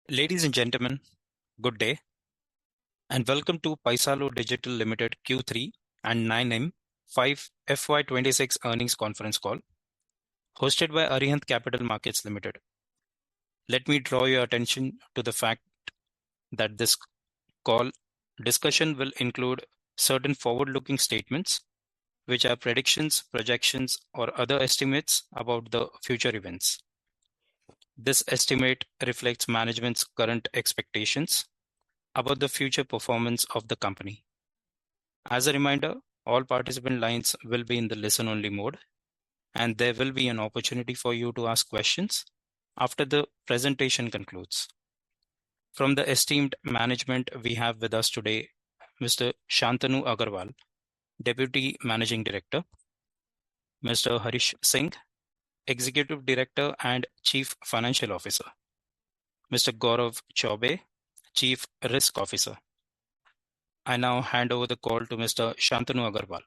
Ladies and gentlemen, good day and welcome to Paisalo Digital Limited Q3 and 9M5 FY26 earnings conference call hosted by Arihant Capital Markets Limited. Let me draw your attention to the fact that this call discussion will include certain forward-looking statements which are predictions, projections, or other estimates about the future events. This estimate reflects management's current expectations about the future performance of the company. As a reminder, all participant lines will be in the listen-only mode, and there will be an opportunity for you to ask questions after the presentation concludes. From the esteemed management, we have with us today Mr. Shantanu Agarwal, Deputy Managing Director, Mr. Harish Singh, Executive Director and Chief Financial Officer, Mr. Gaurav Chaube, Chief Risk Officer. I now hand over the call to Mr. Shantanu Agarwal,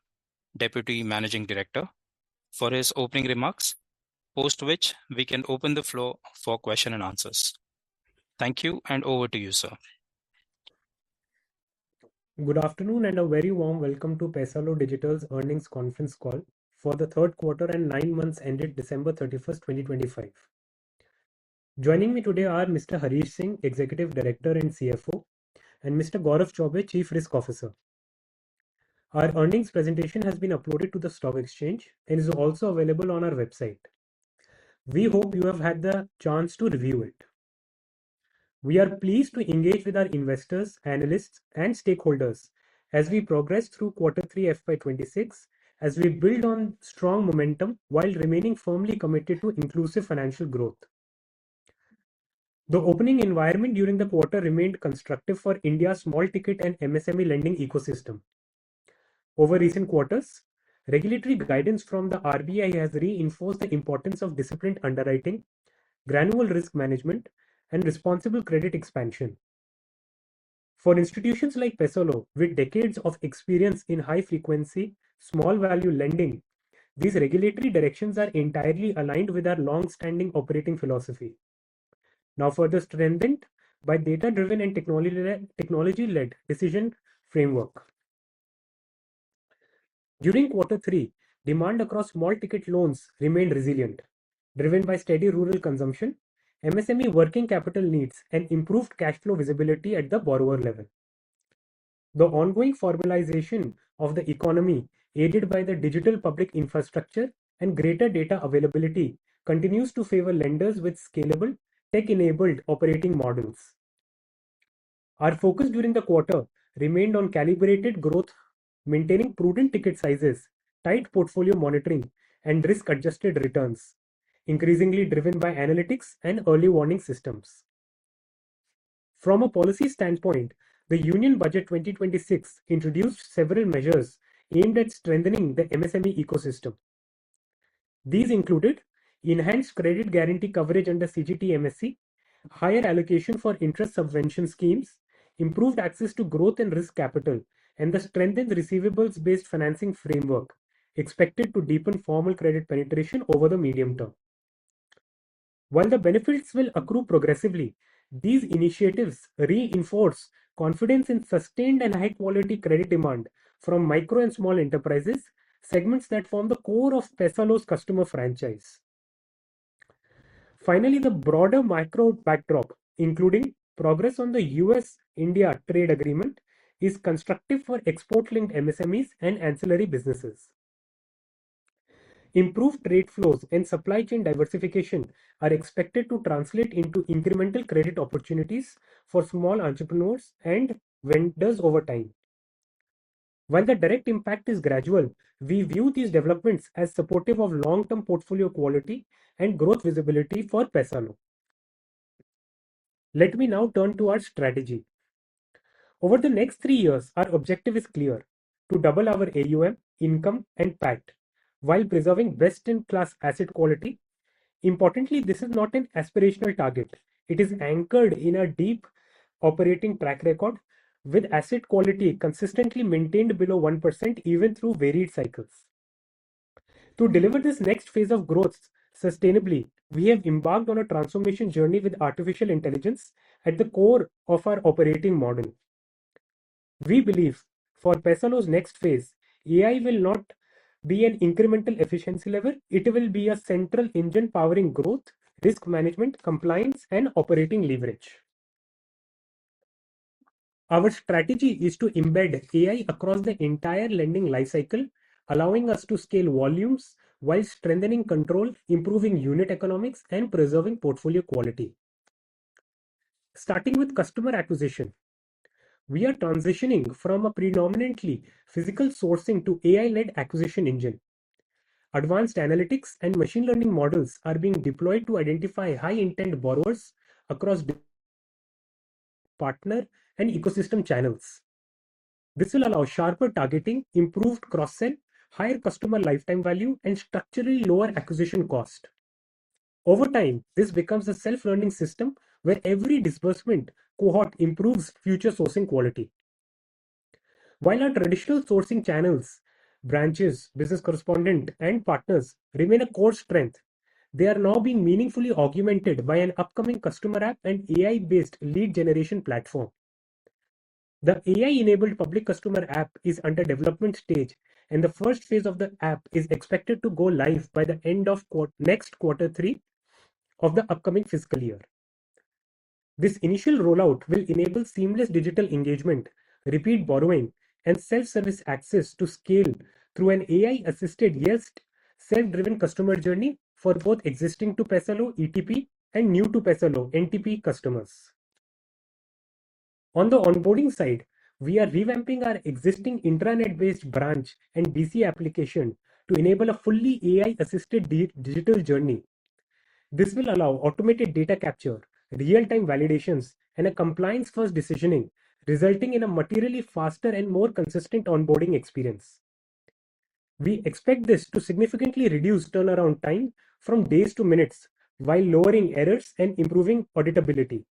Deputy Managing Director, for his opening remarks, post which we can open the floor for question and answers. Thank you, and over to you, sir. Good afternoon and a very warm welcome to Paisalo Digital's earnings conference call for the third quarter and 9 months ended December 31st, 2025. Joining me today are Mr. Harish Singh, Executive Director and CFO, and Mr. Gaurav Chaube, Chief Risk Officer. Our earnings presentation has been uploaded to the stock exchange and is also available on our website. We hope you have had the chance to review it. We are pleased to engage with our investors, analysts, and stakeholders as we progress through Q3 FY26 as we build on strong momentum while remaining firmly committed to inclusive financial growth. The opening environment during the quarter remained constructive for India's small ticket and MSME lending ecosystem. Over recent quarters, regulatory guidance from the RBI has reinforced the importance of disciplined underwriting, granular risk management, and responsible credit expansion. For institutions like Paisalo, with decades of experience in high-frequency, small-value lending, these regulatory directions are entirely aligned with our long-standing operating philosophy, now further strengthened by data-driven and technology-led decision framework. During Q3, demand across small-ticket loans remained resilient, driven by steady rural consumption, MSME working capital needs, and improved cash flow visibility at the borrower level. The ongoing formalization of the economy, aided by the digital public infrastructure and greater data availability, continues to favor lenders with scalable, tech-enabled operating models. Our focus during the quarter remained on calibrated growth, maintaining prudent ticket sizes, tight portfolio monitoring, and risk-adjusted returns, increasingly driven by analytics and early warning systems. From a policy standpoint, the Union Budget 2026 introduced several measures aimed at strengthening the MSME ecosystem. These included enhanced credit guarantee coverage under CGT-MSE, higher allocation for interest subvention schemes, improved access to growth and risk capital, and the strengthened receivables-based financing framework, expected to deepen formal credit penetration over the medium term. While the benefits will accrue progressively, these initiatives reinforce confidence in sustained and high-quality credit demand from micro and small enterprises, segments that form the core of Paisalo's customer franchise. Finally, the broader macro backdrop, including progress on the US-India trade agreement, is constructive for export-linked MSMEs and ancillary businesses. Improved trade flows and supply chain diversification are expected to translate into incremental credit opportunities for small entrepreneurs and vendors over time. While the direct impact is gradual, we view these developments as supportive of long-term portfolio quality and growth visibility for Paisalo. Let me now turn to our strategy. Over the next 3 years, our objective is clear: to double our AUM, income, and PAT, while preserving best-in-class asset quality. Importantly, this is not an aspirational target. It is anchored in a deep operating track record, with asset quality consistently maintained below 1% even through varied cycles. To deliver this next phase of growth sustainably, we have embarked on a transformation journey with artificial intelligence at the core of our operating model. We believe for Paisalo's next phase, AI will not be an incremental efficiency lever, it will be a central engine powering growth, risk management, compliance, and operating leverage. Our strategy is to embed AI across the entire lending lifecycle, allowing us to scale volumes while strengthening control, improving unit economics, and preserving portfolio quality. Starting with customer acquisition, we are transitioning from a predominantly physical sourcing to AI-led acquisition engine. Advanced analytics and machine learning models are being deployed to identify high-intent borrowers across partner and ecosystem channels. This will allow sharper targeting, improved cross-sell, higher customer lifetime value, and structurally lower acquisition cost. Over time, this becomes a self-learning system where every disbursement cohort improves future sourcing quality. While our traditional sourcing channels, branches, business correspondent, and partners remain a core strength, they are now being meaningfully augmented by an upcoming customer app and AI-based lead generation platform. The AI-enabled public customer app is under development stage, and the first phase of the app is expected to go live by the end of next quarter 3 of the upcoming fiscal year. This initial rollout will enable seamless digital engagement, repeat borrowing, and self-service access to scale through an AI-assisted yes self-driven customer journey for both existing to Paisalo ETP and new to Paisalo NTP customers. On the onboarding side, we are revamping our existing intranet-based branch and BC application to enable a fully AI-assisted digital journey. This will allow automated data capture, real-time validations, and a compliance-first decisioning, resulting in a materially faster and more consistent onboarding experience. We expect this to significantly reduce turnaround time from days to minutes while lowering errors and improving auditability.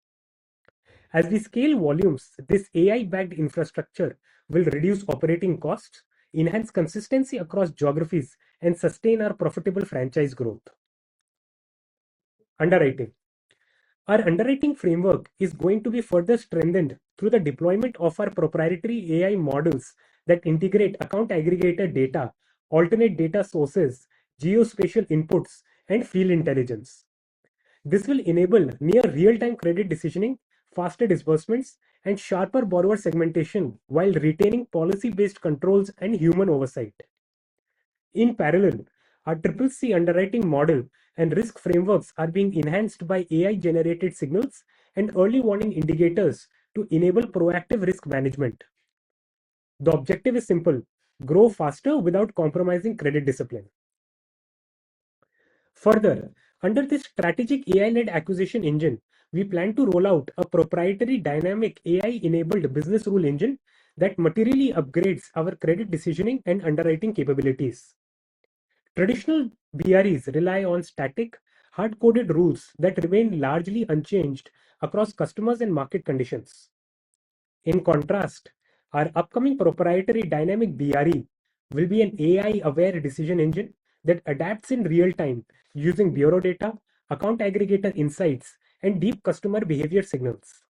As we scale volumes, this AI-backed infrastructure will reduce operating costs, enhance consistency across geographies, and sustain our profitable franchise growth. Underwriting. Our underwriting framework is going to be further strengthened through the deployment of our proprietary AI models that integrate account aggregator data, alternate data sources, geospatial inputs, and field intelligence. This will enable near real-time credit decisioning, faster disbursements, and sharper borrower segmentation while retaining policy-based controls and human oversight. In parallel, our CCC underwriting model and risk frameworks are being enhanced by AI-generated signals and early warning indicators to enable proactive risk management. The objective is simple: grow faster without compromising credit discipline. Further, under this strategic AI-led acquisition engine, we plan to roll out a proprietary dynamic AI-enabled business rule engine that materially upgrades our credit decisioning and underwriting capabilities. Traditional BREs rely on static, hard-coded rules that remain largely unchanged across customers and market conditions. In contrast, our upcoming proprietary dynamic BRE will be an AI-aware decision engine that adapts in real time using bureau data, account aggregator insights, and deep customer behavior signals.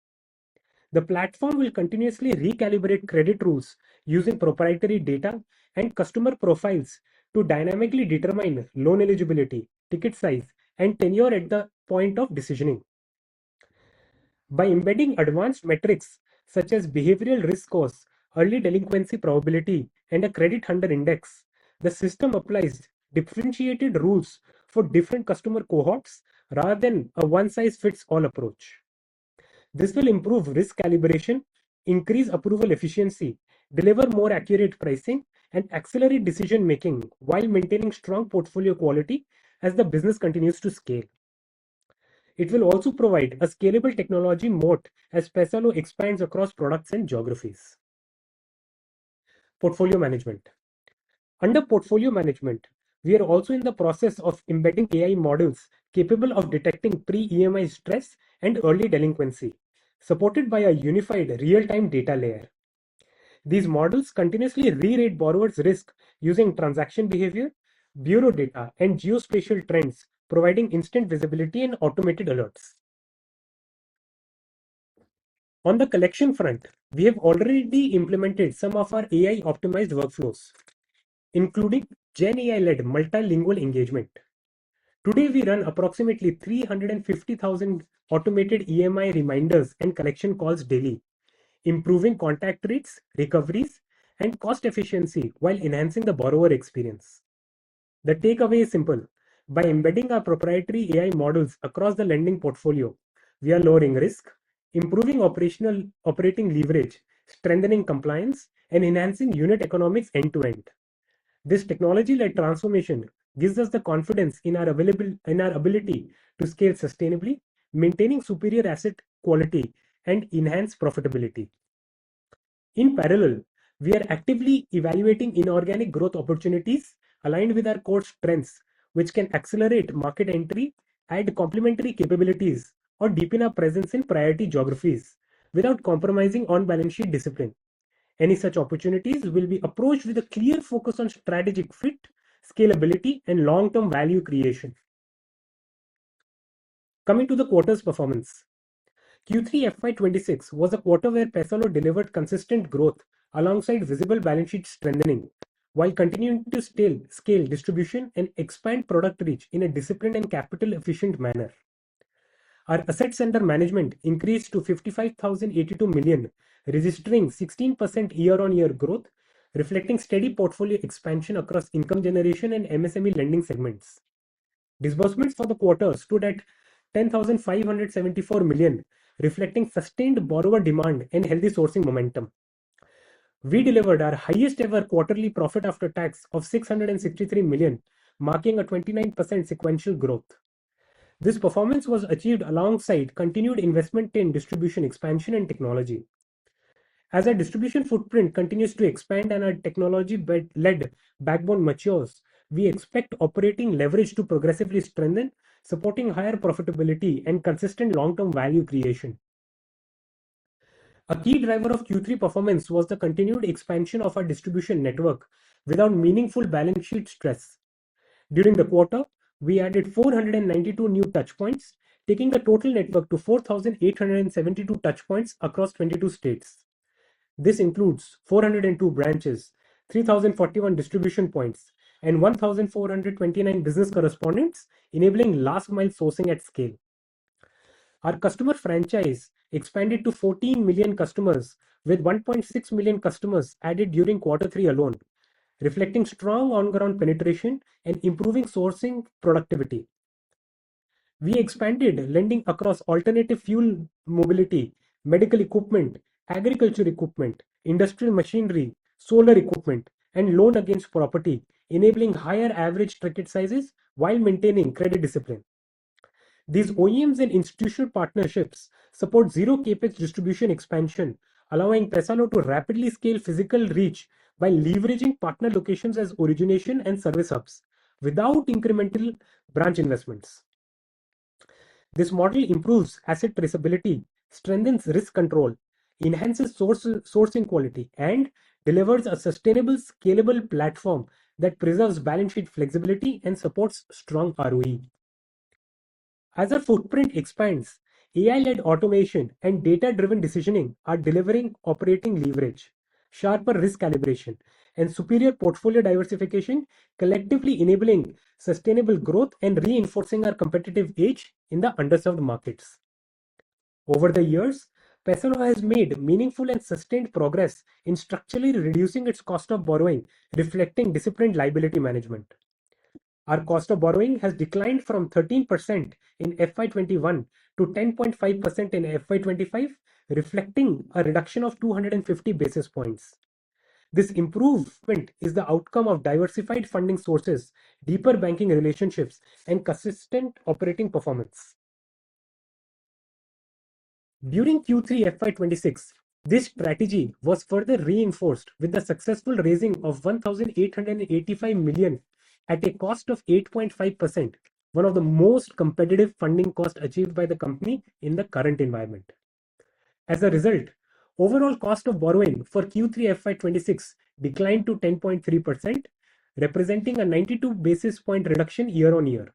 The platform will continuously recalibrate credit rules using proprietary data and customer profiles to dynamically determine loan eligibility, ticket size, and tenure at the point of decisioning. By embedding advanced metrics such as behavioral risk scores, early delinquency probability, and a credit hunter index, the system applies differentiated rules for different customer cohorts rather than a one-size-fits-all approach. This will improve risk calibration, increase approval efficiency, deliver more accurate pricing, and accelerate decision making while maintaining strong portfolio quality as the business continues to scale. It will also provide a scalable technology moat as Paisalo expands across products and geographies. Portfolio management. Under portfolio management, we are also in the process of embedding AI models capable of detecting pre-EMI stress and early delinquency, supported by a unified real-time data layer. These models continuously re-rate borrowers' risk using transaction behavior, bureau data, and geospatial trends, providing instant visibility and automated alerts. On the collection front, we have already implemented some of our AI-optimized workflows, including Gen AI-led multilingual engagement. Today, we run approximately 350,000 automated EMI reminders and collection calls daily, improving contact rates, recoveries, and cost efficiency while enhancing the borrower experience. The takeaway is simple. By embedding our proprietary AI models across the lending portfolio, we are lowering risk, improving operating leverage, strengthening compliance, and enhancing unit economics end-to-end. This technology-led transformation gives us the confidence in our ability to scale sustainably, maintaining superior asset quality, and enhance profitability. In parallel, we are actively evaluating inorganic growth opportunities aligned with our core strengths, which can accelerate market entry, add complementary capabilities, or deepen our presence in priority geographies without compromising on balance sheet discipline. Any such opportunities will be approached with a clear focus on strategic fit, scalability, and long-term value creation. Coming to the quarter's performance. Q3 FY26 was a quarter where Paisalo delivered consistent growth alongside visible balance sheet strengthening, while continuing to scale distribution and expand product reach in a disciplined and capital-efficient manner. Our assets under management increased to 55,082 million, registering 16% year-on-year growth, reflecting steady portfolio expansion across income generation and MSME lending segments. Disbursements for the quarter stood at 10,574 million, reflecting sustained borrower demand and healthy sourcing momentum. We delivered our highest ever quarterly profit after tax of 663 million, marking a 29% sequential growth. This performance was achieved alongside continued investment in distribution expansion and technology. As our distribution footprint continues to expand and our technology-led backbone matures, we expect operating leverage to progressively strengthen, supporting higher profitability and consistent long-term value creation. A key driver of Q3 performance was the continued expansion of our distribution network without meaningful balance sheet stress. During the quarter, we added 492 new touchpoints, taking the total network to 4,872 touchpoints across 22 states. This includes 402 branches, 3,041 distribution points, and 1,429 business correspondents, enabling last-mile sourcing at scale. Our customer franchise expanded to 14 million customers, with 1.6 million customers added during Q3 alone, reflecting strong on-ground penetration and improving sourcing productivity. We expanded lending across alternative fuel mobility, medical equipment, agriculture equipment, industrial machinery, solar equipment, and loan against property, enabling higher average ticket sizes while maintaining credit discipline. These OEMs and institutional partnerships support zero capex distribution expansion, allowing Paisalo to rapidly scale physical reach by leveraging partner locations as origination and service hubs without incremental branch investments. This model improves asset traceability, strengthens risk control, enhances sourcing quality, and delivers a sustainable, scalable platform that preserves balance sheet flexibility and supports strong ROE. As our footprint expands, AI-led automation and data-driven decisioning are delivering operating leverage, sharper risk calibration, and superior portfolio diversification, collectively enabling sustainable growth and reinforcing our competitive edge in the underserved markets. Over the years, Paisalo has made meaningful and sustained progress in structurally reducing its cost of borrowing, reflecting disciplined liability management. Our cost of borrowing has declined from 13% in FY21 to 10.5% in FY25, reflecting a reduction of 250 basis points. This improvement is the outcome of diversified funding sources, deeper banking relationships, and consistent operating performance. During Q3 FY26, this strategy was further reinforced with the successful raising of 1,885 million at a cost of 8.5%, one of the most competitive funding costs achieved by the company in the current environment. As a result, overall cost of borrowing for Q3 FY26 declined to 10.3%, representing a 92 basis point reduction year on year.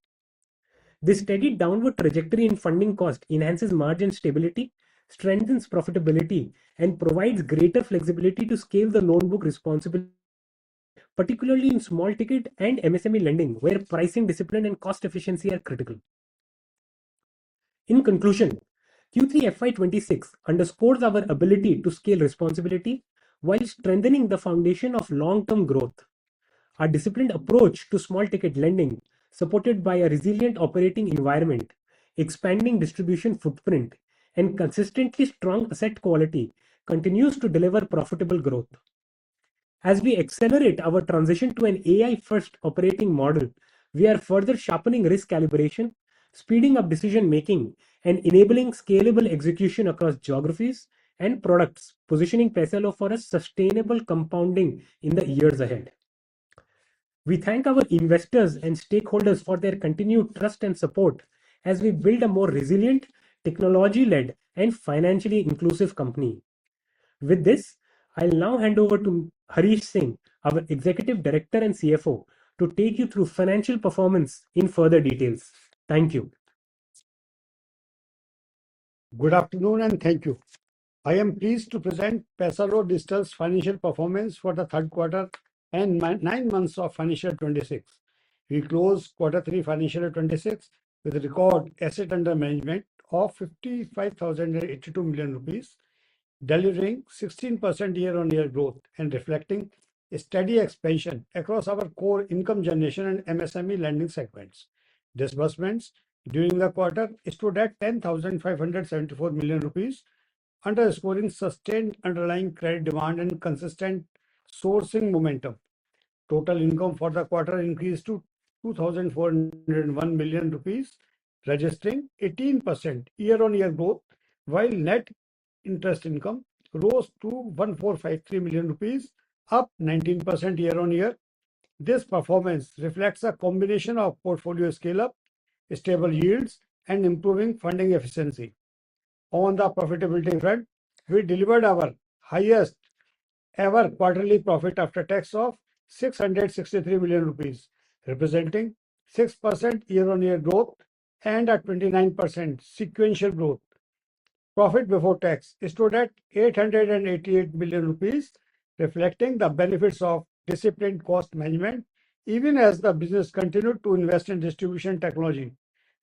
This steady downward trajectory in funding cost enhances margin stability, strengthens profitability, and provides greater flexibility to scale the loan book responsibly, particularly in small ticket and MSME lending, where pricing discipline and cost efficiency are critical. In conclusion, Q3 FY26 underscores our ability to scale responsibility while strengthening the foundation of long-term growth. Our disciplined approach to small ticket lending, supported by a resilient operating environment, expanding distribution footprint, and consistently strong asset quality, continues to deliver profitable growth. As we accelerate our transition to an AI-first operating model, we are further sharpening risk calibration, speeding up decision-making, and enabling scalable execution across geographies and products, positioning Paisalo for a sustainable compounding in the years ahead. We thank our investors and stakeholders for their continued trust and support as we build a more resilient, technology-led, and financially inclusive company. With this, I'll now hand over to Harish Singh, our Executive Director and CFO, to take you through financial performance in further details. Thank you. Good afternoon and thank you. I am pleased to present Paisalo Digital's financial performance for the third quarter and 9 months of financial 26. We closed quarter 3 financial year 26 with a record asset under management of 55,082 million rupees, delivering 16% year-on-year growth and reflecting a steady expansion across our core income generation and MSME lending segments. Disbursements during the quarter stood at 10,574 million rupees, underscoring sustained underlying credit demand and consistent sourcing momentum. Total income for the quarter increased to 2,401 million rupees, registering 18% year-on-year growth, while net interest income rose to 1,453 million rupees, up 19% year-on-year. This performance reflects a combination of portfolio scale-up, stable yields, and improving funding efficiency. On the profitability front, we delivered our highest ever quarterly profit after tax of 663 million rupees, representing 6% year-on-year growth and a 29% sequential growth. Profit before tax stood at 888 million rupees, reflecting the benefits of disciplined cost management, even as the business continued to invest in distribution technology.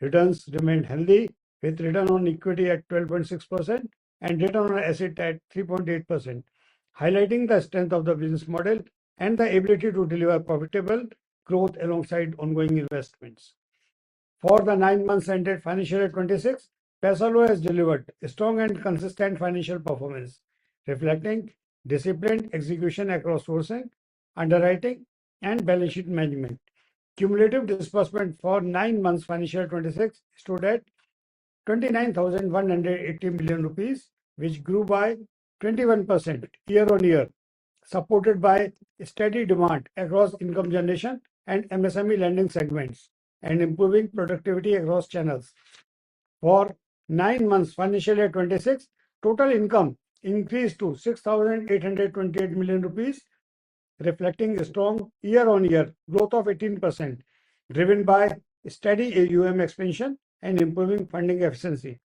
Returns remained healthy, with return on equity at 12.6% and return on asset at 3.8%, highlighting the strength of the business model and the ability to deliver profitable growth alongside ongoing investments. For the 9 months ended financial year 26, Paisalo has delivered a strong and consistent financial performance, reflecting disciplined execution across sourcing, underwriting, and balance sheet management. Cumulative disbursement for 9 months financial year 26 stood at 29,180 million rupees, which grew by 21% year-on-year, supported by steady demand across income generation and MSME lending segments, and improving productivity across channels. For 9 months financial year 26, total income increased to 6,828 million rupees, reflecting a strong year-on-year growth of 18%, driven by steady AUM expansion and improving funding efficiency.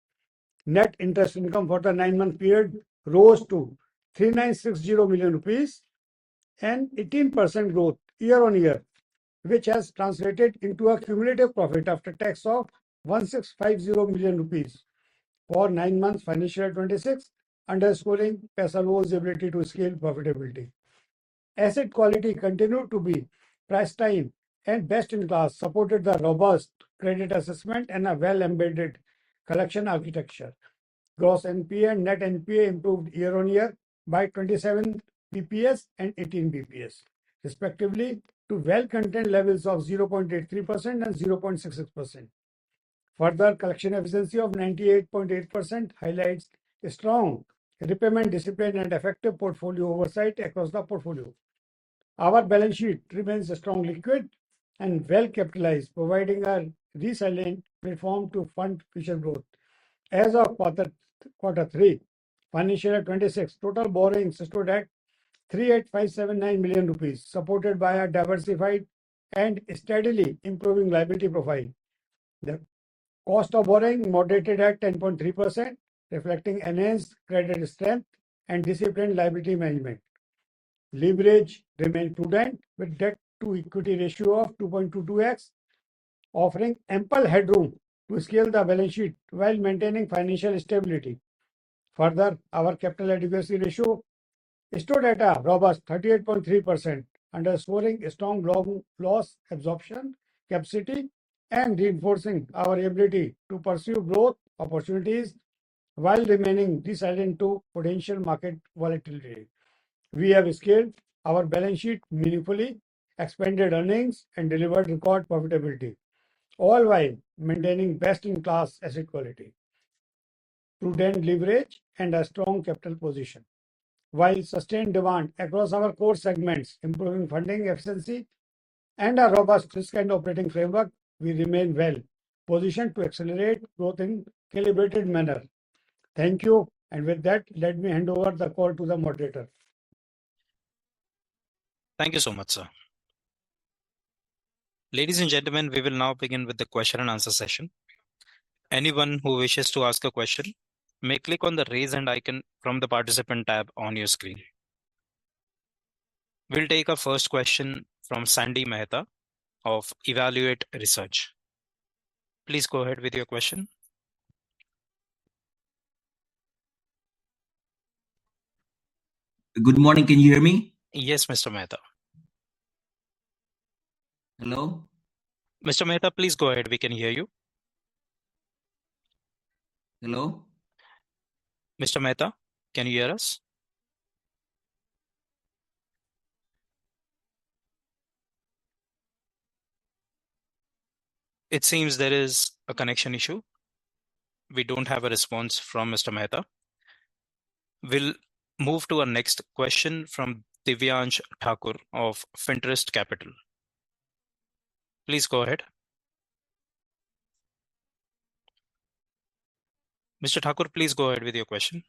Net interest income for the 9-month period rose to 3,960 million rupees, and 18% growth year-on-year, which has translated into a cumulative profit after tax of 1,650 million rupees for 9 months financial year 26, underscoring Paisalo's ability to scale profitability. Asset quality continued to be pristine and best in class, supported the robust credit assessment and a well-embedded collection architecture. Gross NPA and net NPA improved year-on-year by 27 BPS and 18 BPS, respectively, to well-contained levels of 0.83% and 0.66%. Further, collection efficiency of 98.8% highlights a strong repayment discipline and effective portfolio oversight across the portfolio. Our balance sheet remains strong, liquid, and well capitalized, providing a resilient platform to fund future growth. As of quarter 3, financial year 26, total borrowings stood at 38,579 million rupees, supported by a diversified and steadily improving liability profile. The Cost of borrowing moderated at 10.3%, reflecting enhanced credit strength and disciplined liability management. Leverage remained prudent with debt to equity ratio of 2.22x, offering ample headroom to scale the balance sheet while maintaining financial stability. Further, our capital adequacy ratio stood at a robust 38.3%, underscoring strong loss absorption capacity and reinforcing our ability to pursue growth opportunities while remaining resilient to potential market volatility. We have scaled our balance sheet meaningfully, expanded earnings, and delivered record profitability, all while maintaining best-in-class asset quality, prudent leverage, and a strong capital position. While sustained demand across our core segments, improving funding efficiency, and a robust risk and operating framework, we remain well positioned to accelerate growth in calibrated manner. Thank you. And with that, let me hand over the call to the moderator. Thank you so much, sir. Ladies and gentlemen, we will now begin with the question and answer session. Anyone who wishes to ask a question may click on the raise hand icon from the participant tab on your screen. We'll take our first question from Sandy Mehta of Evaluate Research. Please go ahead with your question. Good morning. Can you hear me? Yes, Mr. Mehta. Hello? Mr. Mehta, please go ahead. We can hear you. Hello? Mr. Mehta, can you hear us? It seems there is a connection issue. We don't have a response from Mr. Mehta. We'll move to our next question from Divyansh Thakur of Finterest Capital. Please go ahead. Mr. Thakur, please go ahead with your question.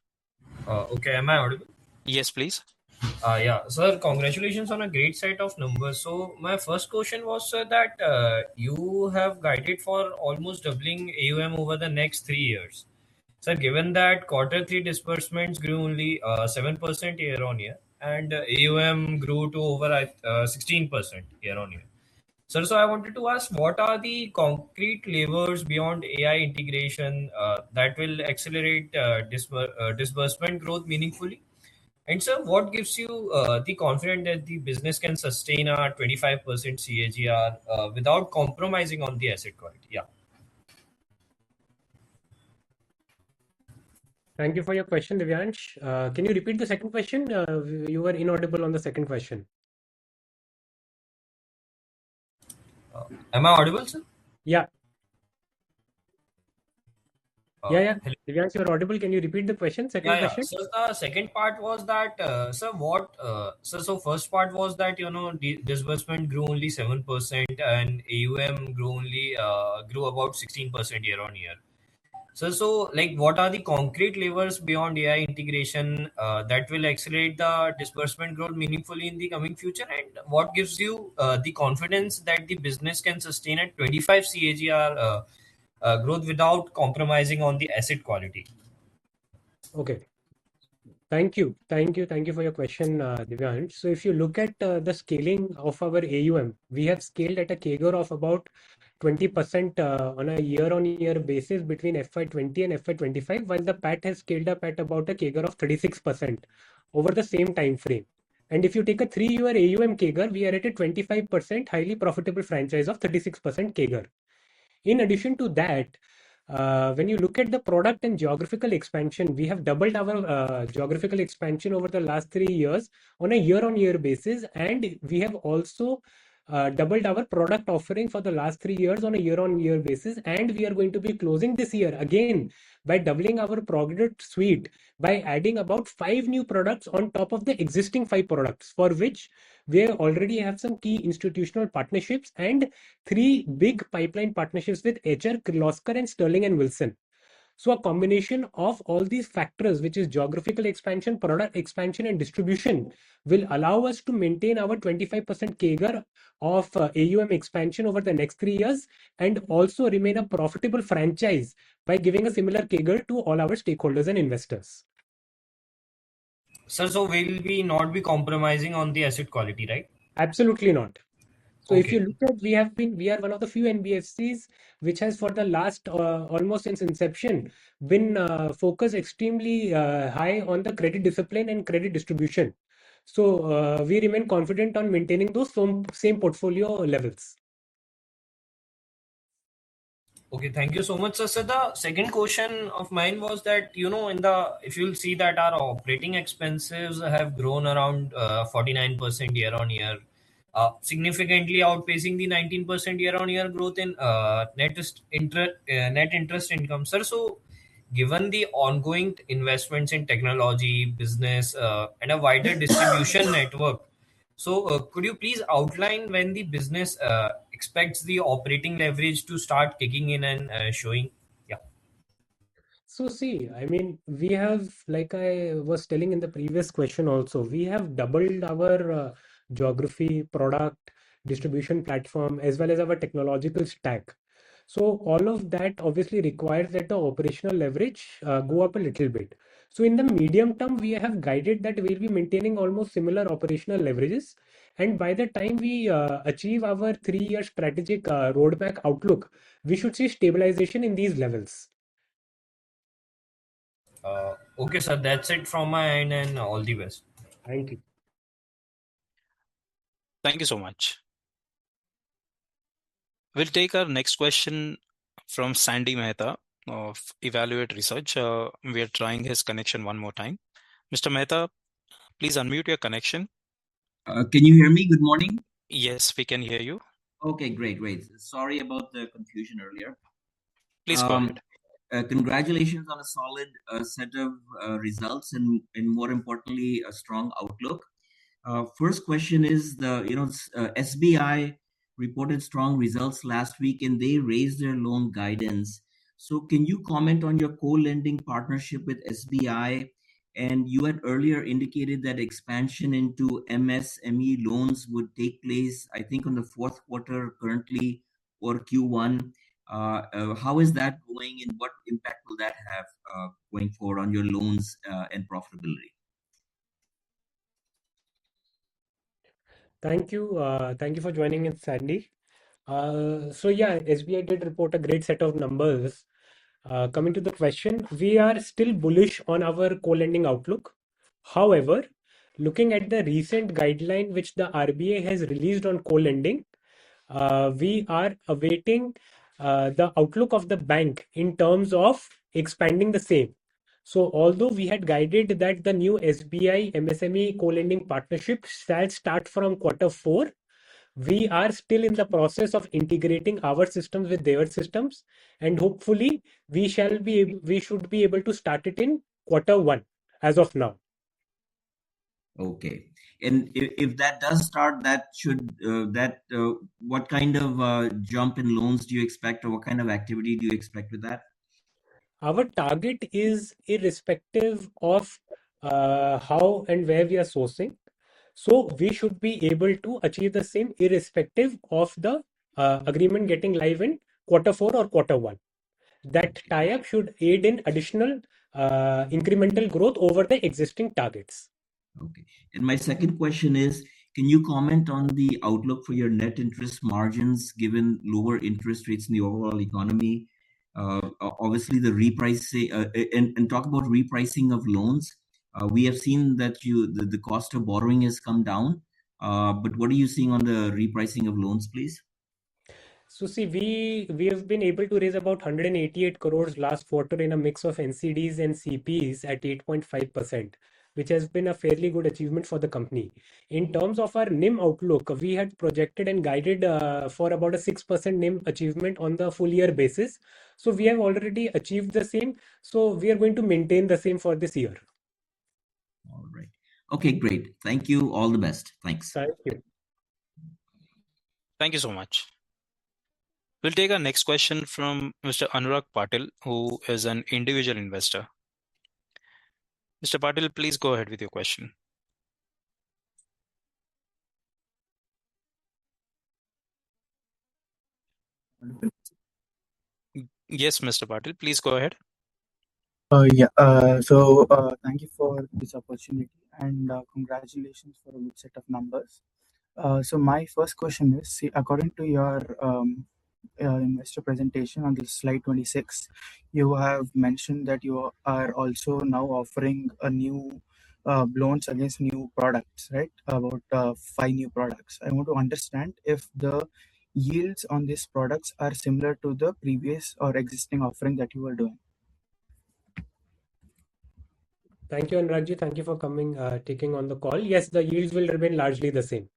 Okay, am I audible? Yes, please. Yeah, sir, congratulations on a great set of numbers. So my first question was, sir, that you have guided for almost doubling AUM over the next 3 years. Sir, given that quarter 3 disbursements grew only 7% year on year and AUM grew to over 16% year on year. Sir, so I wanted to ask, what are the concrete levers beyond AI integration that will accelerate disbursement growth meaningfully? And sir, what gives you the confidence that the business can sustain a 25% CAGR without compromising on the asset quality? Yeah. Thank you for your question, Divyansh. Can you repeat the second question? You were inaudible on the second question. Am I audible, sir? Yeah. Yeah. Hello. Divyansh, you're audible. Can you repeat the question? Second question? So the second part was that, so first part was that, disbursement grew only 7% and AUM grew about 16% year on year. So like, what are the concrete levers beyond AI integration that will accelerate the disbursement growth meaningfully in the coming future? And what gives you the confidence that the business can sustain a 25 CAGR growth without compromising on the asset quality? Okay. Thank you for your question, Divyansh. So if you look at the scaling of our AUM, we have scaled at a CAGR of about 20% on a year-on-year basis between FY20 and FY25, while the PAT has scaled up at about a CAGR of 36% over the same time frame. And if you take a 3-year AUM CAGR, we are at a 25% highly profitable franchise of 36% CAGR. In addition to that, when you look at the product and geographical expansion, we have doubled our geographical expansion over the last 3 years on a year-on-year basis, and we have also doubled our product offering for the last 3 years on a year-on-year basis, and we are going to be closing this year again by doubling our product suite by adding about 5 new products on top of the existing 5 products, for which we already have some key institutional partnerships and 3 big pipeline partnerships with HR, Kirloskar, and Sterling and Wilson. So a combination of all these factors, which is geographical expansion, product expansion, and distribution, will allow us to maintain our 25% CAGR of AUM expansion over the next 3 years, and also remain a profitable franchise by giving a similar CAGR to all our stakeholders and investors. Sir, so will we not be compromising on the asset quality, right? Absolutely not. So if you Okay. look at, we are one of the few NBFCs which has for the last almost since inception been focused extremely high on the credit discipline and credit distribution. So we remain confident on maintaining those same portfolio levels. Okay, thank you so much, sir. So the second question of mine was that, if you'll see that our operating expenses have grown around 49% year on year, significantly outpacing the 19% year on year growth in net interest income, sir. So given the ongoing investments in technology, business, and a wider distribution network, so could you please outline when the business expects the operating leverage to start kicking in and showing? Yeah. So see, I mean, we have, like I was telling in the previous question also, we have doubled our geography, product, distribution platform, as well as our technological stack. So all of that obviously requires that the operational leverage go up a little bit. So in the medium term, we have guided that we'll be maintaining almost similar operational leverages. And by the time we achieve our 3 year strategic roadmap outlook, we should see stabilization in these levels. Okay, sir. That's it from my end, and all the best. Thank you. Thank you so much. We'll take our next question from Sandy Mehta of Evaluate Research. We are trying his connection one more time. Mr. Mehta, please unmute your connection. Can you hear me? Good morning. Yes, we can hear you. Okay, great. Sorry about the confusion earlier. Please go ahead. Congratulations on a solid set of results and more importantly, a strong outlook. First question is SBI reported strong results last week and they raised their loan guidance. So can you comment on your co-lending partnership with SBI? And you had earlier indicated that expansion into MSME loans would take place, I think, on the fourth quarter currently or Q1. How is that going and what impact will that have going forward on your loans and profitability? Thank you. Thank you for joining in, Sandy. So yeah, SBI did report a great set of numbers. Coming to the question, we are still bullish on our co-lending outlook. However, looking at the recent guideline which the RBI has released on co-lending, we are awaiting the outlook of the bank in terms of expanding the same. So although we had guided that the new SBI MSME co-lending partnership shall start from Q4, we are still in the process of integrating our systems with their systems, and hopefully we should be able to start it in Q1 as of now. Okay. And if that does start, that should what kind of jump in loans do you expect, or what kind of activity do you expect with that? Our target is irrespective of how and where we are sourcing. So we should be able to achieve the same irrespective of the agreement getting live in Q4 or Q1. That tie-up should aid in additional incremental growth over the existing targets. Okay. And my second question is, can you comment on the outlook for your net interest margins given lower interest rates in the overall economy? Obviously, the repricing and talk about repricing of loans. We have seen that the cost of borrowing has come down. But what are you seeing on the repricing of loans, please? So see, we have been able to raise about 188 crores last quarter in a mix of NCDs and CPs at 8.5%, which has been a fairly good achievement for the company. In terms of our NIM outlook, we had projected and guided for about a 6% NIM achievement on the full year basis. So we have already achieved the same. So we are going to maintain the same for this year. All right. Okay, great. Thank you. All the best. Thanks. Thank you. Thank you so much. We'll take our next question from Mr. Anurag Patil, who is an individual investor. Mr. Patil, please go ahead with your question. Yes, Mr. Patil, please go ahead. Thank you for this opportunity and congratulations for a good set of numbers. So my first question is, see, according to your investor presentation on this slide 26, you have mentioned that you are also now offering a new loans against new products, right? About 5 new products. I want to understand if the yields on these products are similar to the previous or existing offering that you were doing. Thank you, Anuragji. Thank you for coming, taking on the call. Yes, the yields will remain largely the same.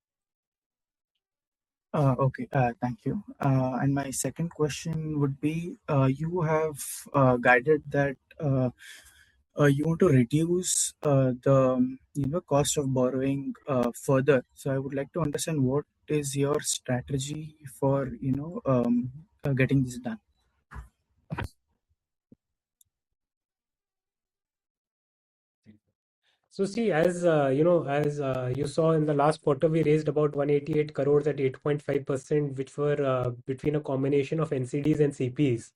Okay, thank you. And my second question would be, you have guided that you want to reduce the cost of borrowing further. So I would like to understand what is your strategy for getting this done. So see, as you saw in the last quarter, we raised about 188 crores at 8.5%, which were between a combination of NCDs and CPs.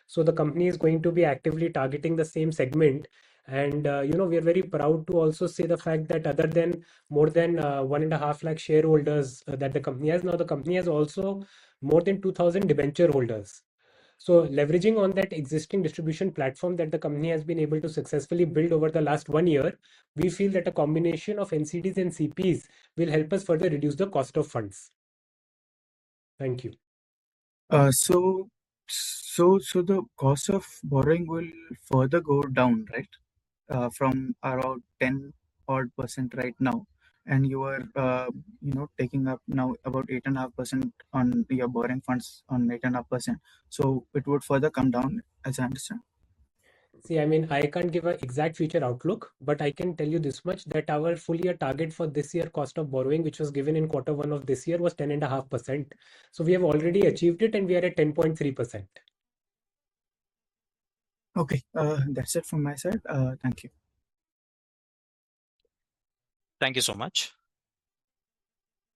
So the company is going to be actively targeting the same segment. And we are very proud to also say the fact that other than more than 1.5 lakh shareholders that the company has, now the company has also more than 2,000 debenture holders. So leveraging on that existing distribution platform that the company has been able to successfully build over the last 1 year, we feel that a combination of NCDs and CPs will help us further reduce the cost of funds. Thank you. So the cost of borrowing will further go down, right? From around 10% right now, and you are taking up now about 8.5% on your borrowing funds on 8.5%. So it would further come down, as I understand. See, I mean, I can't give an exact future outlook, but I can tell you this much that our full year target for this year cost of borrowing, which was given in Q1 of this year, was 10.5%. So we have already achieved it and we are at 10.3%. Okay, that's it from my side. Thank you. Thank you so much.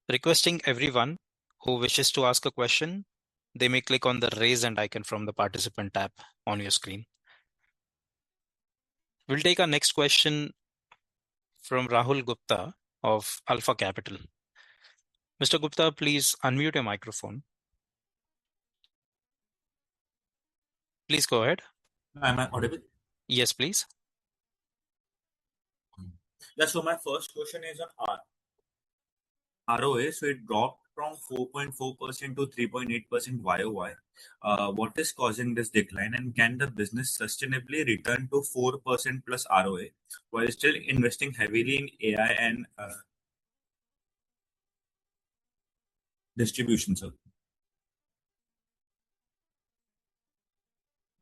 Requesting everyone who wishes to ask a question, they may click on the raise hand icon from the participant tab on your screen. We'll take our next question from Rahul Gupta of Alpha Capital. Mr. Gupta, please unmute your microphone. Please go ahead. Am I audible? Yes, please. Yeah, so my first question is on ROA. So it dropped from 4.4% to 3.8% YOY. What is causing this decline, and can the business sustainably return to 4% plus ROA while still investing heavily in AI and distribution, sir?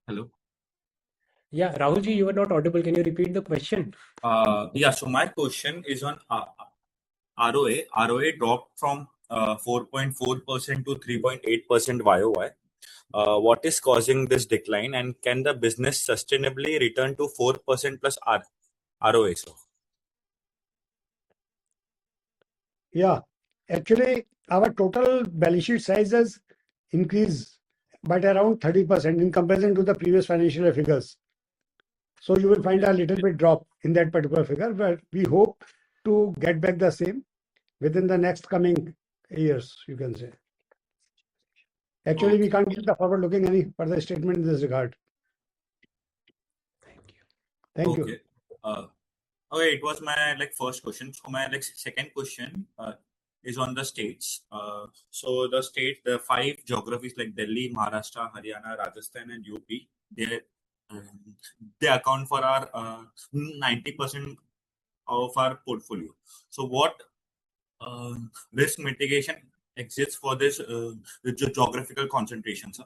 Hello? Yeah, Rahulji, you are not audible. Can you repeat the question? Yeah, so my question is on ROA. ROA dropped from 4.4% to 3.8% YOY. What is causing this decline, and can the business sustainably return to 4% plus ROA, sir? Yeah, actually, our total balance sheet size has increased by around 30% in comparison to the previous financial year figures. So you will find a little bit drop in that particular figure, but we hope to get back the same within the next coming years, you can say. Actually, we can't give the forward-looking any further statement in this regard. Thank you. Okay. Okay, it was my first question. So my second question is on the states. So the state, the 5 geographies like Delhi, Maharashtra, Haryana, Rajasthan, and UP, they account for our 90% of our portfolio. So what risk mitigation exists for this geographical concentration, sir?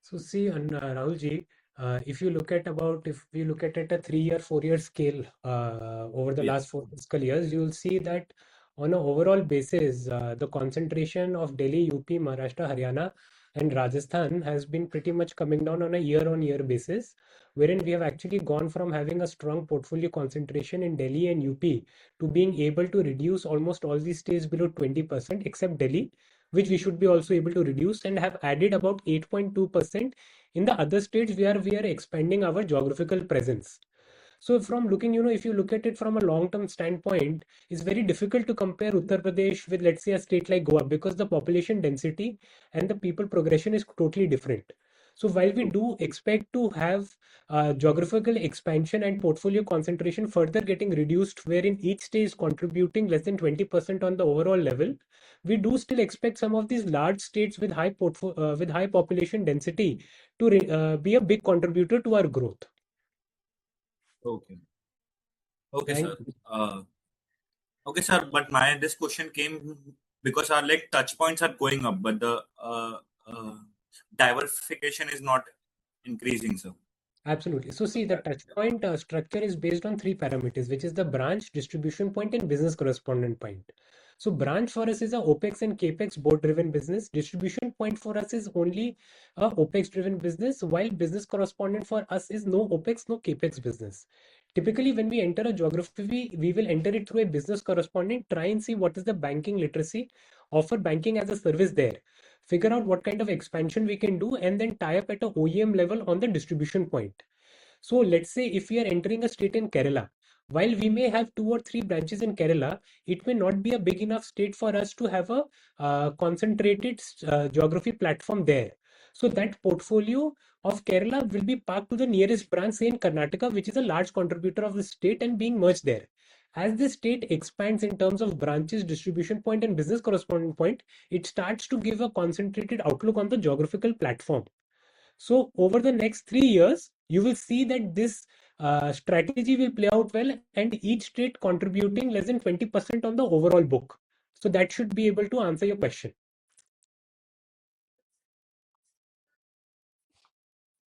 So see, Rahulji, if we look at it a 3-year, 4-year scale over the last 4 fiscal years, you will see that on an overall basis, the concentration of Delhi, UP, Maharashtra, Haryana and Rajasthan has been pretty much coming down on a year-on-year basis, wherein we have actually gone from having a strong portfolio concentration in Delhi and UP to being able to reduce almost all these states below 20%, except Delhi, which we should be also able to reduce, and have added about 8.2% in the other states where we are expanding our geographical presence. So from looking, if you look at it from a long-term standpoint, it's very difficult to compare Uttar Pradesh with, let's say, a state like Goa, because the population density and the people progression is totally different. So while we do expect to have geographical expansion and portfolio concentration further getting reduced, wherein each state is contributing less than 20% on the overall level, we do still expect some of these large states with with high population density to be a big contributor to our growth. Okay. Okay, Thank sir. Okay, sir. But this question came because our like touch points are going up, but the diversification is not increasing, sir. Absolutely. So see, the touch point structure is based on three parameters, which is the branch, distribution point, and business correspondent point. So branch for us is a OPEX and CAPEX board driven business. Distribution point for us is only a OPEX driven business, while business correspondent for us is no OPEX, no CAPEX business. Typically, when we enter a geography, we will enter it through a business correspondent, try and see what is the banking literacy, offer banking as a service there, figure out what kind of expansion we can do, and then tie up at a OEM level on the distribution point. So let's say if we are entering a state in Kerala, while we may have 2 or 3 branches in Kerala, it may not be a big enough state for us to have a concentrated geography platform there. So that portfolio of Kerala will be parked to the nearest branch, say in Karnataka, which is a large contributor of the state, and being merged there. As the state expands in terms of branches, distribution point, and business correspondent point, it starts to give a concentrated outlook on the geographical platform. So over the next 3 years, you will see that this strategy will play out well, and each state contributing less than 20% on the overall book. So that should be able to answer your question.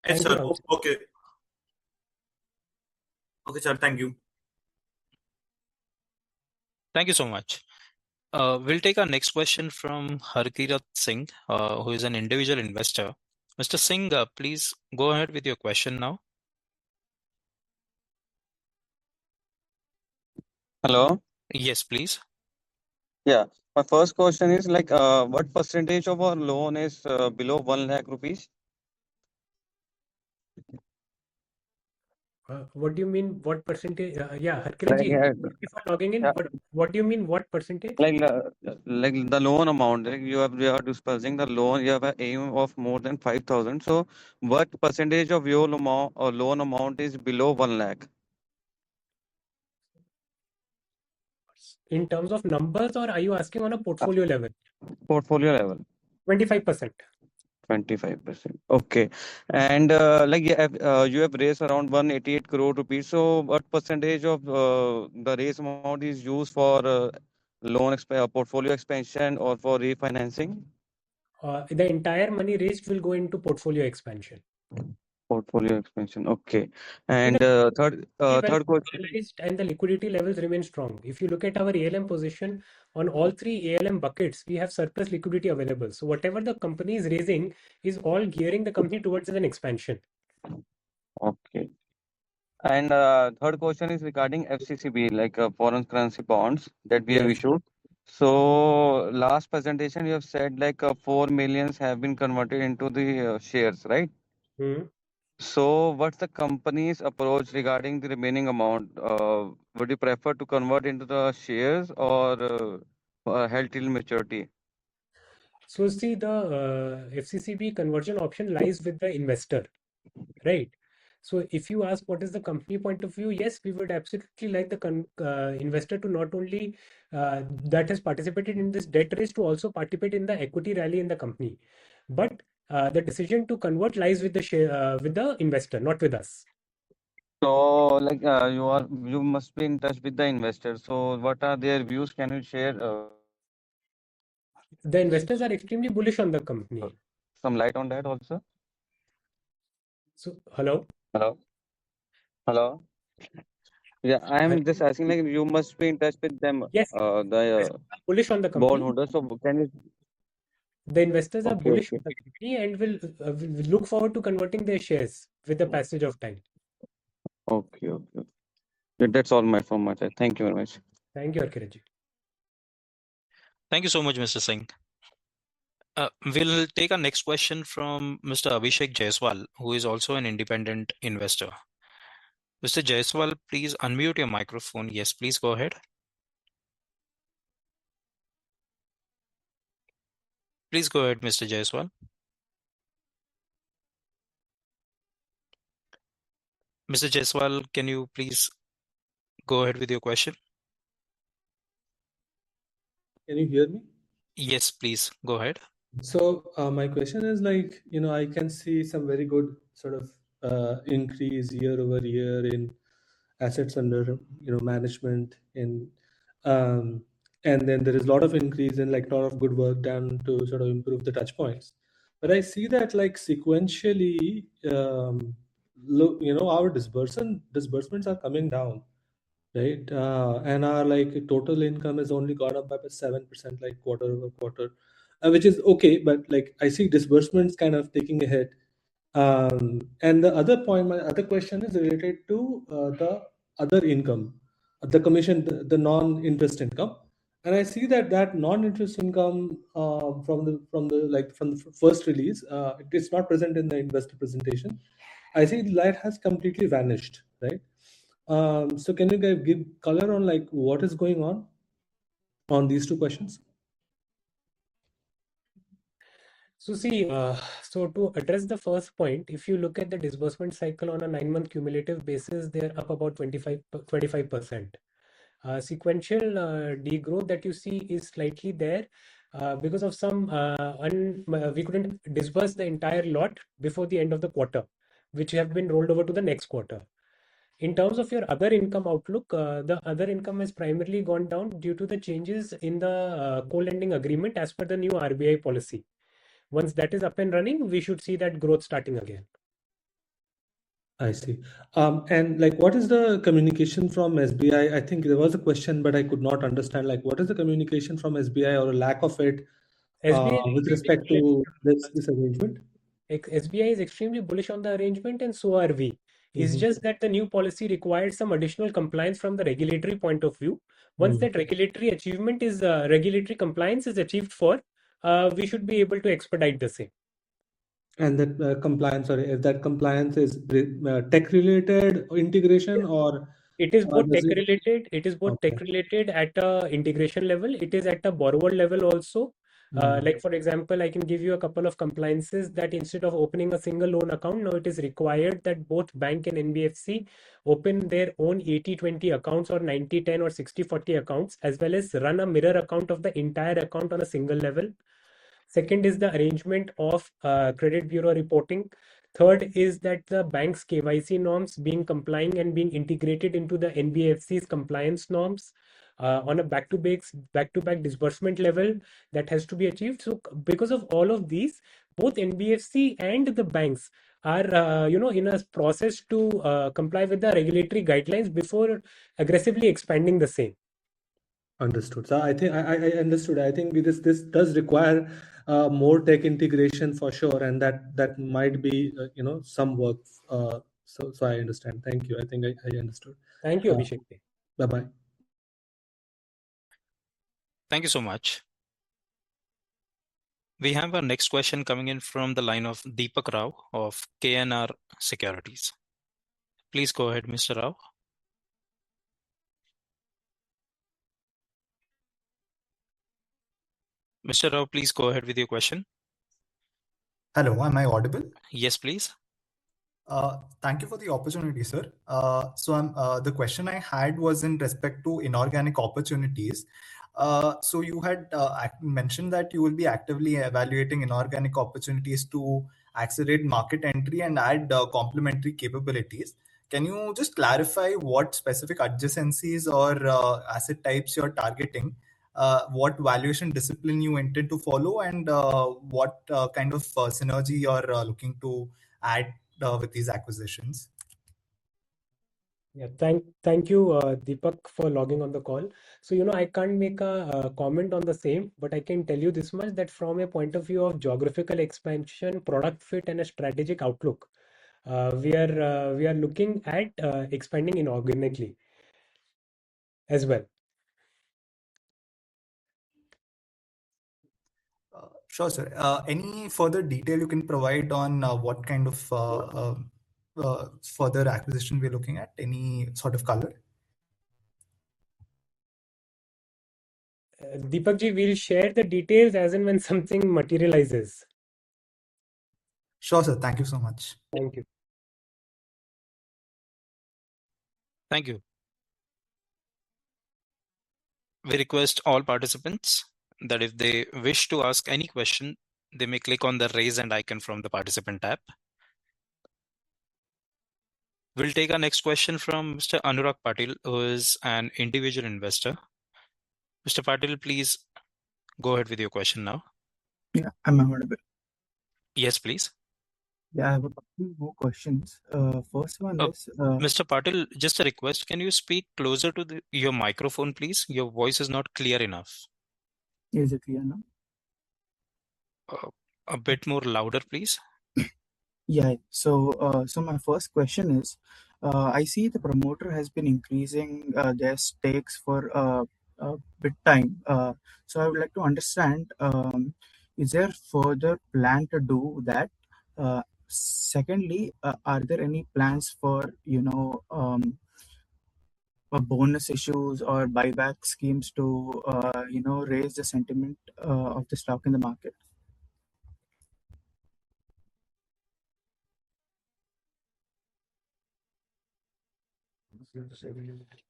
Yes, Thank you, sir. Rahul. Okay. Okay, sir. Thank you. Thank you so much. We'll take our next question from Harkirat Singh, who is an individual investor. Mr. Singh, please go ahead with your question now. Hello. Yes, please. Yeah. My first question is like, what percentage of our loan is below 1 lakh rupees? What do you mean? What percentage? Yeah, Harkirat ji, Like, thank you for logging in. yeah, But what do you mean? What percentage? like the loan amount. Like you are dispersing the loan. You have an aim of more than 5,000. So, what percentage of your amount or loan amount is below 1 lakh? In terms of numbers, or are you asking on a portfolio level? Portfolio level. 25%. 25%. Okay. And you have raised around 188 crore rupees. So what percentage of the raise amount is used for portfolio expansion or for refinancing? The entire money raised will go into portfolio expansion. Portfolio expansion. Okay. And And third question. capitalized and the liquidity levels remain strong. If you look at our ALM position on all 3 ALM buckets, we have surplus liquidity available. So whatever the company is raising is all gearing the company towards an expansion. Okay. And third question is regarding FCCB, like foreign currency bonds that we have Yes. issued. So last presentation you have said like 4 millions have been converted into the shares, right? Hmm. So what's the company's approach regarding the remaining amount? Would you prefer to convert into the shares or held till maturity? So see, the FCCB conversion option lies with the investor, right? So if you ask what is the company point of view, yes, we would absolutely like the investor to not only that has participated in this debt raise to also participate in the equity rally in the company. But the decision to convert lies with the with the investor, not with us. So like you must be in touch with the investors. So what are their views? Can you share The investors are extremely bullish on the company. some light on that also? So hello. Hello. Hello. Yeah, I am just asking like you must be in touch with them, Yes, the bullish on the company. bondholders. So can you? The investors are Okay, bullish okay, on the company and will look forward to converting their shares with the passage of time. okay, okay. Yeah, that's all from my side. Thank you very much. Thank you, Arkiranji. Thank you so much, Mr. Singh. We'll take our next question from Mr. Abhishek Jaiswal, who is also an independent investor. Mr. Jaiswal, please unmute your microphone. Yes, please go ahead. Please go ahead, Mr. Jaiswal. Mr. Jaiswal, can you please go ahead with your question? Can you hear me? Yes, please go ahead. So my question is like, I can see some very good sort of increase year over year in assets under, management and then there is a lot of increase in like a lot of good work done to sort of improve the touch points. But I see that like sequentially, look, our disbursements are coming down, right? And our like total income has only gone up by 7% like quarter over quarter, which is okay, but like I see disbursements kind of taking a hit. And the other point, my other question is related to the other income, the commission, the non-interest income. And I see that non-interest income from the first release, it is not present in the investor presentation. I see that has completely vanished, right? So can you guys give color on like what is going on these two questions? So see, so to address the first point, if you look at the disbursement cycle on a 9-month cumulative basis, they're up about 25%. Sequential degrowth that you see is slightly there because of some we couldn't disburse the entire lot before the end of the quarter, which have been rolled over to the next quarter. In terms of your other income outlook, the other income has primarily gone down due to the changes in the co-lending agreement as per the new RBI policy. Once that is up and running, we should see that growth starting again. I see. And like, what is the communication from SBI? I think there was a question, but I could not understand. Like, what is the communication from SBI or a lack of it SBI with respect to this arrangement? SBI is extremely bullish on the arrangement, and so are we. It's just that the new policy required some additional compliance from the regulatory point of view. Once that regulatory compliance is achieved for, we should be able to expedite the same. And that compliance, sorry, if that compliance is tech related integration or it is both does tech related. It is both tech related at a integration level. It is at a borrower level also. Like for example, I can give you a couple of compliances that instead of opening a single loan account, now it is required that both bank and NBFC open their own 80-20 accounts or 90-10 or 60-40 accounts, as well as run a mirror account of the entire account on a single level. Second is the arrangement of credit bureau reporting. Third is that the bank's KYC norms being complying and being integrated into the NBFC's compliance norms on a back-to-back disbursement level that has to be achieved. So because of all of these, both NBFC and the banks are in a process to comply with the regulatory guidelines before aggressively expanding the same. Understood. So I think I understood. I think this does require more tech integration for sure, and that might be some work. So I understand. Thank you. I think I understood. Thank you, Abhishek. Bye bye. Thank you so much. We have our next question coming in from the line of Deepak Rao of KNR Securities. Please go ahead, Mr. Rao. Mr. Rao, please go ahead with your question. Hello, am I audible? Yes, please. Thank you for the opportunity, sir. So the question I had was in respect to inorganic opportunities. So you had mentioned that you will be actively evaluating inorganic opportunities to accelerate market entry and add complementary capabilities. Can you just clarify what specific adjacencies or asset types you're targeting? What valuation discipline you intend to follow, and what kind of synergy you're looking to add with these acquisitions? Yeah, thank you, Deepak, for logging on the call. So, I can't make a, comment on the same, but I can tell you this much that from a point of view of geographical expansion, product fit, and a strategic outlook, we are looking at expanding inorganically as well. Sure, sir. Any further detail you can provide on what kind of further acquisition we're looking at? Any sort of color? Deepak ji, we'll share the details as and when something materializes. Sure, sir. Thank you so much. Thank you. Thank you. We request all participants that if they wish to ask any question, they may click on the raise hand icon from the participant tab. We'll take our next question from Mr. Anurag Patil, who is an individual investor. Mr. Patil, please go ahead with your question now. Yeah, I'm audible. Yes, please. Yeah, I have a couple more questions. First one is, Mr. Patil, just a request. Can you speak closer to your microphone, please? Your voice is not clear enough. is it clear now? A bit more louder, please. Yeah. So my first question is, I see the promoter has been increasing their stakes for a bit time. So I would like to understand, is there further plan to do that? Secondly, are there any plans for, bonus issues or buyback schemes to, raise the sentiment of the stock in the market?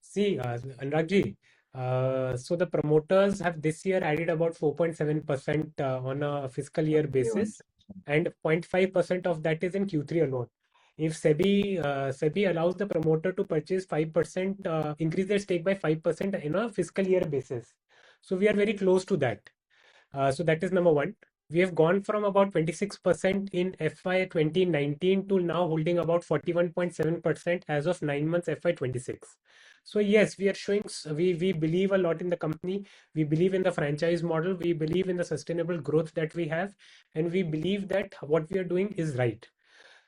See, Anurag ji, so the promoters have this year added about 4.7% on a fiscal year basis, and 0.5% of that is in Q3 alone. If SEBI allows the promoter to purchase 5%, increase their stake by 5% in a fiscal year basis. So we are very close to that. So that is number one. We have gone from about 26% in FY 2019 to now holding about 41.7% as of 9 months FY26. So yes, we are showing, we believe a lot in the company. We believe in the franchise model. We believe in the sustainable growth that we have. And we believe that what we are doing is right.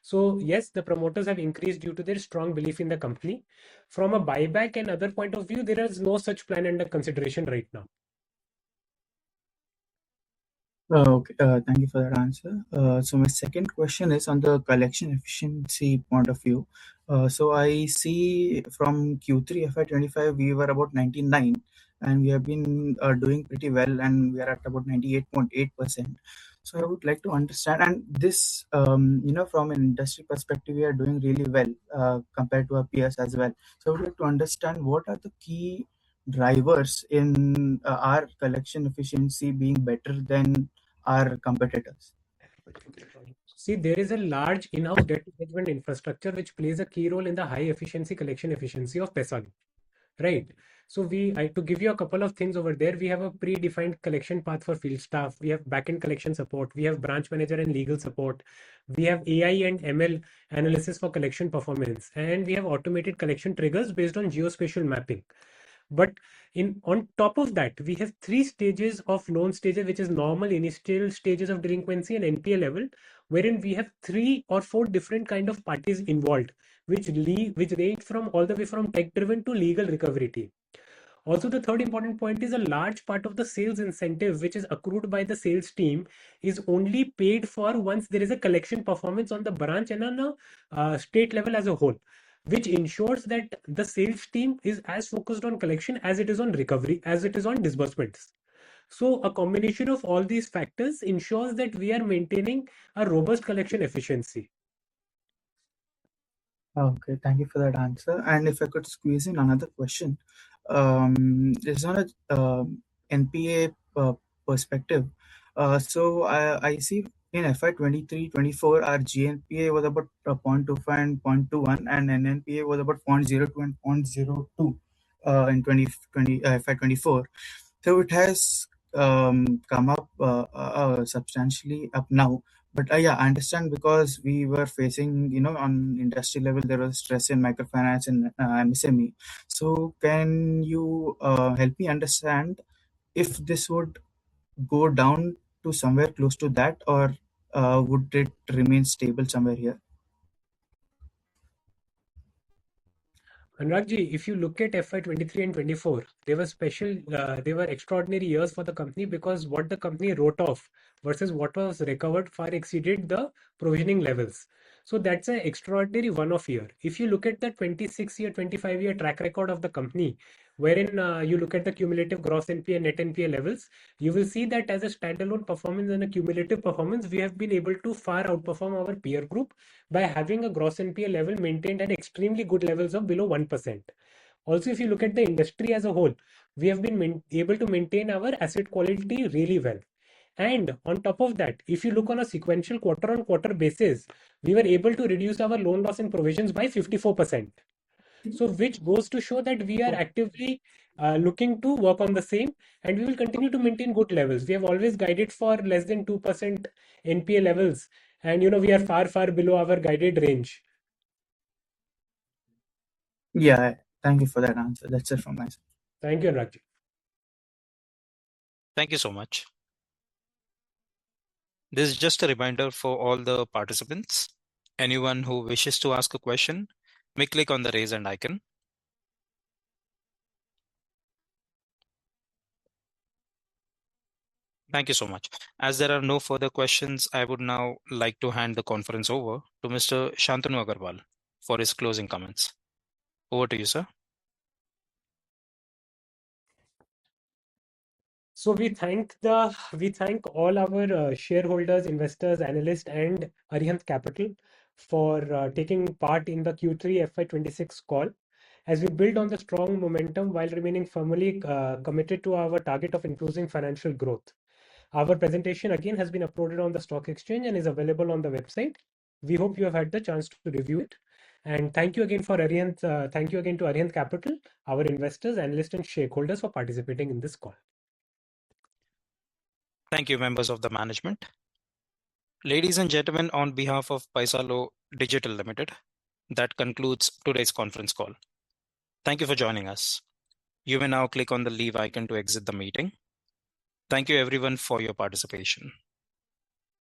So yes, the promoters have increased due to their strong belief in the company. From a buyback and other point of view, there is no such plan under consideration right now. Okay, thank you for that answer. So my second question is on the collection efficiency point of view. So I see from Q3 FY25 we were about 99, and we have been doing pretty well, and we are at about 98.8%. So I would like to understand, and this, from an industry perspective, we are doing really well compared to our peers as well. So I would like to understand what are the key drivers in our collection efficiency being better than our competitors. See, there is a large in-house debt management infrastructure which plays a key role in the high efficiency collection efficiency of Paisalo, right? So to give you a couple of things over there, we have a predefined collection path for field staff. We have backend collection support. We have branch manager and legal support. We have AI and ML analysis for collection performance, and we have automated collection triggers based on geospatial mapping. But on top of that, we have 3 stages of loan stages, which is normal initial stages of delinquency and NPA level, wherein we have 3 or 4 different kind of parties involved, which range from all the way from tech-driven to legal recovery team. Also, the third important point is a large part of the sales incentive, which is accrued by the sales team, is only paid for once there is a collection performance on the branch and on a state level as a whole, which ensures that the sales team is as focused on collection as it is on recovery, as it is on disbursements. So a combination of all these factors ensures that we are maintaining a robust collection efficiency. Okay, thank you for that answer. And if I could squeeze in another question, it's on a NPA perspective. So I see in FY23-24 our GNPA was about 0.25 and 0.21, and NNPA was about 0.02 and 0.02 in 2020 FY24. So it has come up substantially up now. But yeah, I understand, because we were facing, on industry level, there was stress in microfinance and MSME. So can you help me understand if this would go down to somewhere close to that, or would it remain stable somewhere here? Anuragji, if you look at FY23 and 24, they were extraordinary years for the company, because what the company wrote off versus what was recovered far exceeded the provisioning levels. So that's an extraordinary one-off year. If you look at the 26-year, 25-year track record of the company, wherein you look at the cumulative gross NPA, net NPA levels, you will see that as a standalone performance and a cumulative performance, we have been able to far outperform our peer group by having a gross NPA level maintained at extremely good levels of below 1%. Also, if you look at the industry as a whole, we have been able to maintain our asset quality really well. And on top of that, if you look on a sequential quarter-on-quarter basis, we were able to reduce our loan loss and provisions by 54%. So, which goes to show that we are actively looking to work on the same, and we will continue to maintain good levels. We have always guided for less than 2% NPA levels, and we are far, far below our guided range. Yeah, thank you for that answer. That's it from my side. Thank you, Anuragji. Thank you so much. This is just a reminder for all the participants. Anyone who wishes to ask a question may click on the raise hand icon. Thank you so much. As there are no further questions, I would now like to hand the conference over to Mr. Shantanu Agarwal for his closing comments. Over to you, sir. So we thank all our shareholders, investors, analysts, and Arihant Capital for taking part in the Q3 FY26 call, as we build on the strong momentum while remaining firmly committed to our target of increasing financial growth. Our presentation again has been uploaded on the stock exchange and is available on the website. We hope you have had the chance to review it. And thank you again to Arihant Capital, our investors, analysts, and shareholders for participating in this call. Thank you, members of the management. Ladies and gentlemen, on behalf of Paisalo Digital Limited, that concludes today's conference call. Thank you for joining us. You may now click on the leave icon to exit the meeting. Thank you everyone for your participation.